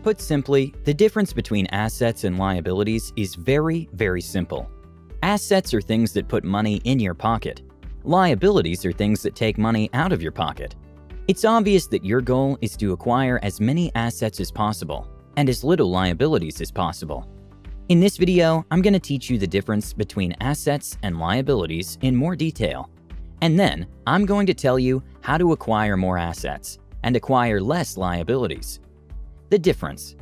Put simply, the difference between assets and liabilities is very, very simple. Assets are things that put money in your pocket. Liabilities are things that take money out of your pocket. It's obvious that your goal is to acquire as many assets as possible and as little liabilities as possible. In this video, I'm going to teach you the difference between assets and liabilities in more detail. And then, I'm going to tell you how to acquire more assets and acquire less liabilities. The difference.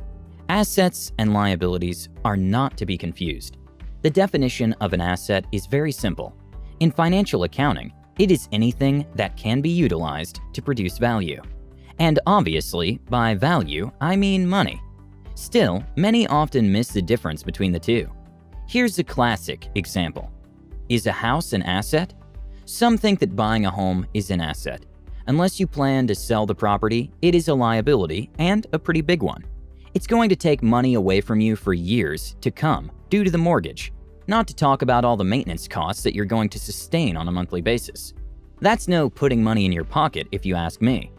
Assets and liabilities are not to be confused. The definition of an asset is very simple. In financial accounting, it is anything that can be utilized to produce value. And obviously, by value, I mean money. Still, many often miss the difference between the two. Here's a classic example. Is a house an asset? Some think that buying a home is an asset. Unless you plan to sell the property, it is a liability and a pretty big one. It's going to take money away from you for years to come due to the mortgage, not to talk about all the maintenance costs that you're going to sustain on a monthly basis. That's no putting money in your pocket if you ask me.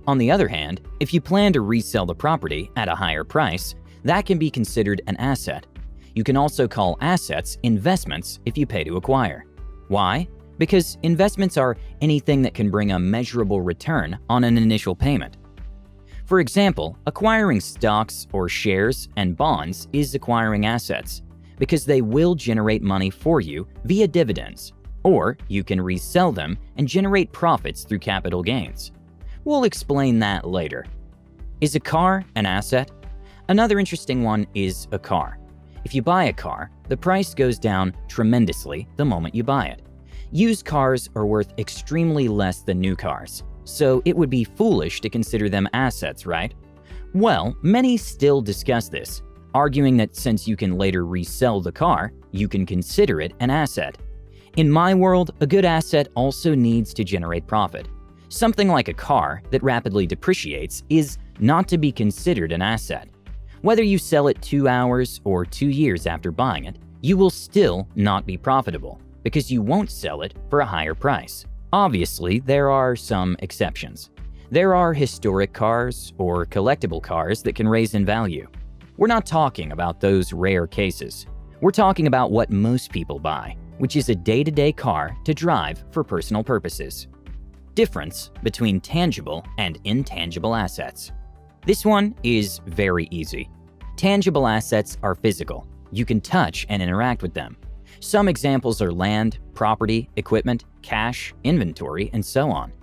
On the other hand, if you plan to resell the property at a higher price, that can be considered an asset. You can also call assets investments if you pay to acquire. Why? Because investments are anything that can bring a measurable return on an initial payment. For example, acquiring stocks or shares and bonds is acquiring assets because they will generate money for you via dividends, or you can resell them and generate profits through capital gains. We'll explain that later. Is a car an asset? Another interesting one is a car. If you buy a car, the price goes down tremendously the moment you buy it. Used cars are worth extremely less than new cars, so it would be foolish to consider them assets, right? Well, many still discuss this, arguing that since you can later resell the car, you can consider it an asset. In my world, a good asset also needs to generate profit. Something like a car that rapidly depreciates is not to be considered an asset. Whether you sell it 2 hours or 2 years after buying it, you will still not be profitable, because you won't sell it for a higher price. Obviously, there are some exceptions. There are historic cars or collectible cars that can raise in value. We're not talking about those rare cases. We're talking about what most people buy, which is a day-to-day car to drive for personal purposes. Difference between tangible and intangible assets. This one is very easy. Tangible assets are physical. You can touch and interact with them. Some examples are land, property, equipment, cash, inventory, and so on.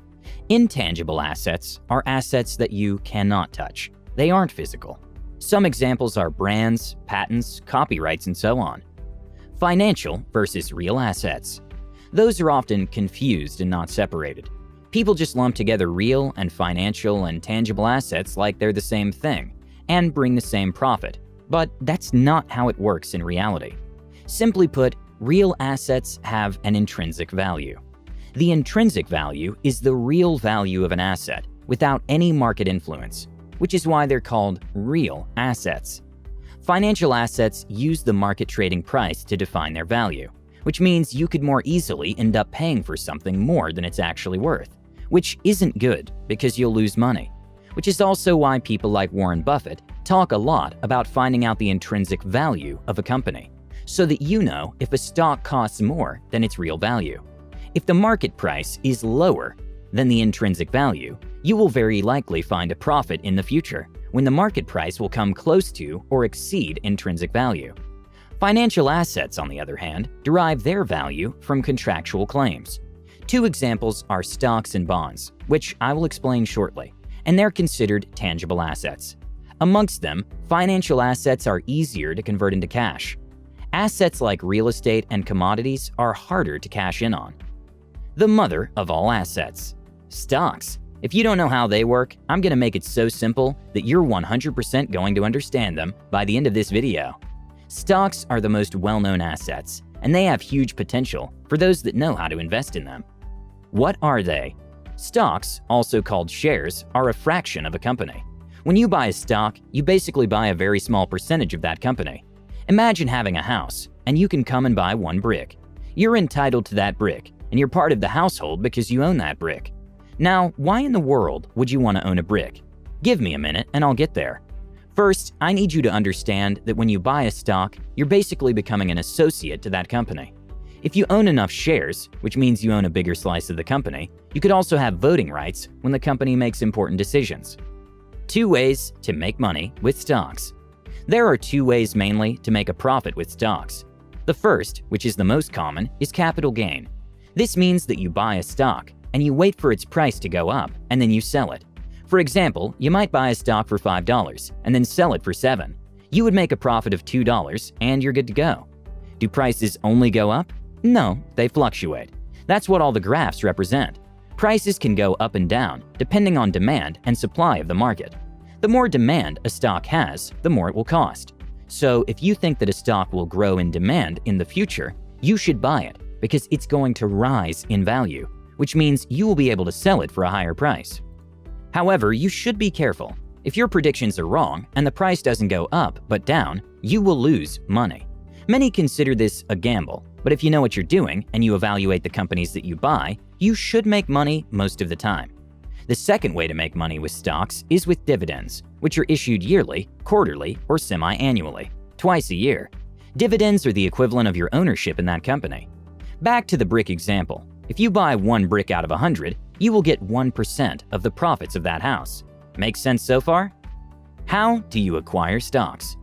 Intangible assets are assets that you cannot touch. They aren't physical. Some examples are brands, patents, copyrights, and so on. Financial versus real assets. Those are often confused and not separated. People just lump together real and financial and tangible assets like they're the same thing and bring the same profit. But that's not how it works in reality. Simply put, real assets have an intrinsic value. The intrinsic value is the real value of an asset without any market influence, which is why they're called real assets. Financial assets use the market trading price to define their value, which means you could more easily end up paying for something more than it's actually worth, which isn't good because you'll lose money, which is also why people like Warren Buffett talk a lot about finding out the intrinsic value of a company, so that you know if a stock costs more than its real value. If the market price is lower than the intrinsic value, you will very likely find a profit in the future when the market price will come close to or exceed intrinsic value. Financial assets, on the other hand, derive their value from contractual claims. Two examples are stocks and bonds, which I will explain shortly, and they're considered tangible assets. Amongst them, financial assets are easier to convert into cash. Assets like real estate and commodities are harder to cash in on. The mother of all assets. Stocks. If you don't know how they work, I'm going to make it so simple that you're 100% going to understand them by the end of this video. Stocks are the most well-known assets, and they have huge potential for those that know how to invest in them. What are they? Stocks, also called shares, are a fraction of a company. When you buy a stock, you basically buy a very small percentage of that company. Imagine having a house, and you can come and buy one brick. You're entitled to that brick, and you're part of the household because you own that brick. Now, why in the world would you want to own a brick? Give me a minute and I'll get there. First, I need you to understand that when you buy a stock, you're basically becoming an associate to that company. If you own enough shares, which means you own a bigger slice of the company, you could also have voting rights when the company makes important decisions. 2 ways to make money with stocks. There are 2 ways mainly to make a profit with stocks. The first, which is the most common, is capital gain. This means that you buy a stock and you wait for its price to go up and then you sell it. For example, you might buy a stock for $5 and then sell it for $7. You would make a profit of $2 and you're good to go. Do prices only go up? No, they fluctuate. That's what all the graphs represent. Prices can go up and down depending on demand and supply of the market. The more demand a stock has, the more it will cost. So if you think that a stock will grow in demand in the future, you should buy it because it's going to rise in value, which means you will be able to sell it for a higher price. However, you should be careful. If your predictions are wrong and the price doesn't go up but down, you will lose money. Many consider this a gamble, but if you know what you're doing and you evaluate the companies that you buy, you should make money most of the time. The second way to make money with stocks is with dividends, which are issued yearly, quarterly, or semi-annually, twice a year. Dividends are the equivalent of your ownership in that company. Back to the brick example. If you buy 1 brick out of 100, you will get 1% of the profits of that house. Make sense so far? How do you acquire stocks?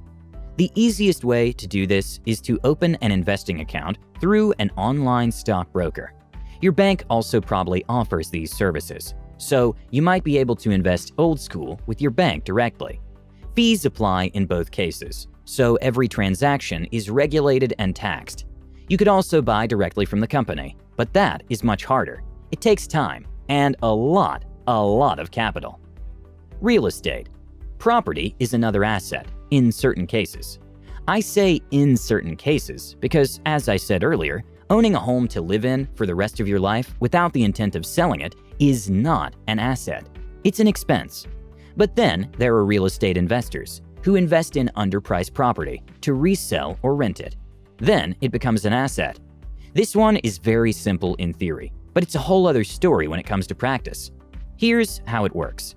The easiest way to do this is to open an investing account through an online stockbroker. Your bank also probably offers these services, so you might be able to invest old school with your bank directly. Fees apply in both cases, so every transaction is regulated and taxed. You could also buy directly from the company, but that is much harder. It takes time and a lot of capital. Real estate. Property is another asset in certain cases. I say in certain cases because, as I said earlier, owning a home to live in for the rest of your life without the intent of selling it is not an asset. It's an expense. But then there are real estate investors who invest in underpriced property to resell or rent it. Then it becomes an asset. This one is very simple in theory, but it's a whole other story when it comes to practice. Here's how it works.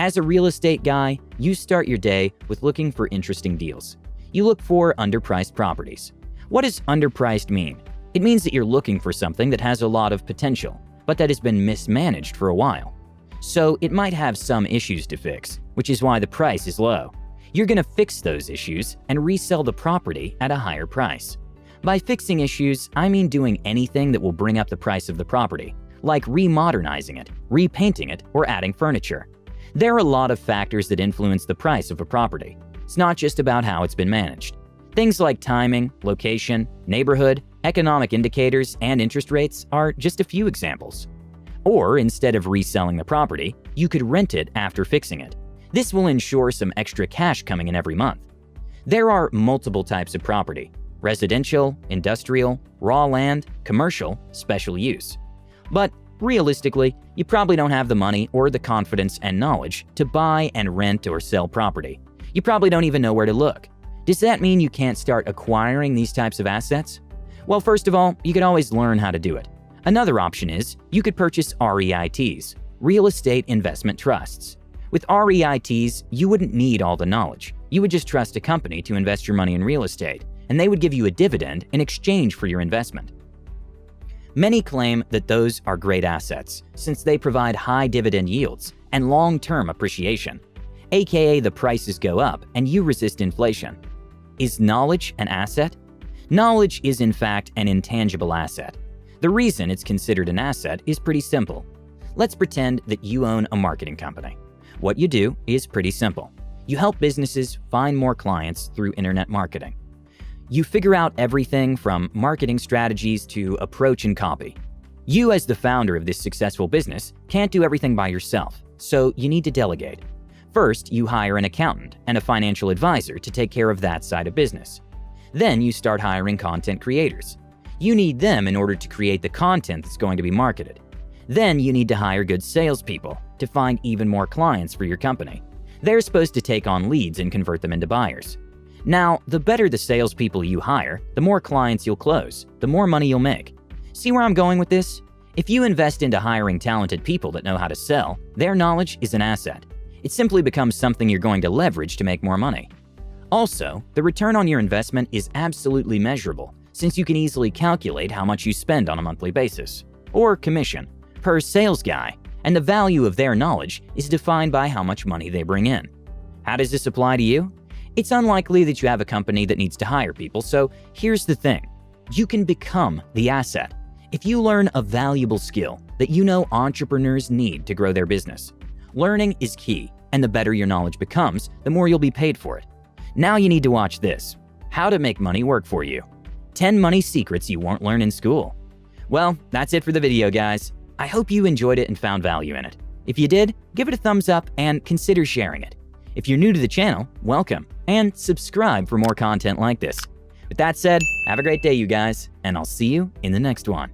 As a real estate guy, you start your day with looking for interesting deals. You look for underpriced properties. What does underpriced mean? It means that you're looking for something that has a lot of potential, but that has been mismanaged for a while. So it might have some issues to fix, which is why the price is low. You're going to fix those issues and resell the property at a higher price. By fixing issues, I mean doing anything that will bring up the price of the property, like remodernizing it, repainting it, or adding furniture. There are a lot of factors that influence the price of a property. It's not just about how it's been managed. Things like timing, location, neighborhood, economic indicators, and interest rates are just a few examples. Or instead of reselling the property, you could rent it after fixing it. This will ensure some extra cash coming in every month. There are multiple types of property: residential, industrial, raw land, commercial, special use. But realistically, you probably don't have the money or the confidence and knowledge to buy and rent or sell property. You probably don't even know where to look. Does that mean you can't start acquiring these types of assets? Well, first of all, you can always learn how to do it. Another option is you could purchase REITs, real estate investment trusts. With REITs, you wouldn't need all the knowledge. You would just trust a company to invest your money in real estate, and they would give you a dividend in exchange for your investment. Many claim that those are great assets since they provide high dividend yields and long-term appreciation, aka the prices go up and you resist inflation. Is knowledge an asset? Knowledge is in fact an intangible asset. The reason it's considered an asset is pretty simple. Let's pretend that you own a marketing company. What you do is pretty simple. You help businesses find more clients through internet marketing. You figure out everything from marketing strategies to approach and copy. You, as the founder of this successful business, can't do everything by yourself, so you need to delegate. First, you hire an accountant and a financial advisor to take care of that side of business. Then you start hiring content creators. You need them in order to create the content that's going to be marketed. Then you need to hire good salespeople to find even more clients for your company. They're supposed to take on leads and convert them into buyers. Now, the better the salespeople you hire, the more clients you'll close, the more money you'll make. See where I'm going with this? If you invest into hiring talented people that know how to sell, their knowledge is an asset. It simply becomes something you're going to leverage to make more money. Also, the return on your investment is absolutely measurable, since you can easily calculate how much you spend on a monthly basis, or commission, per sales guy, and the value of their knowledge is defined by how much money they bring in. How does this apply to you? It's unlikely that you have a company that needs to hire people, so here's the thing. You can become the asset. If you learn a valuable skill that you know entrepreneurs need to grow their business. Learning is key, and the better your knowledge becomes, the more you'll be paid for it. Now you need to watch this. How to make money work for you. 10 money secrets you won't learn in school. Well, that's it for the video, guys. I hope you enjoyed it and found value in it. If you did, give it a thumbs up and consider sharing it. If you're new to the channel, welcome, and subscribe for more content like this. With that said, have a great day, you guys, and I'll see you in the next one.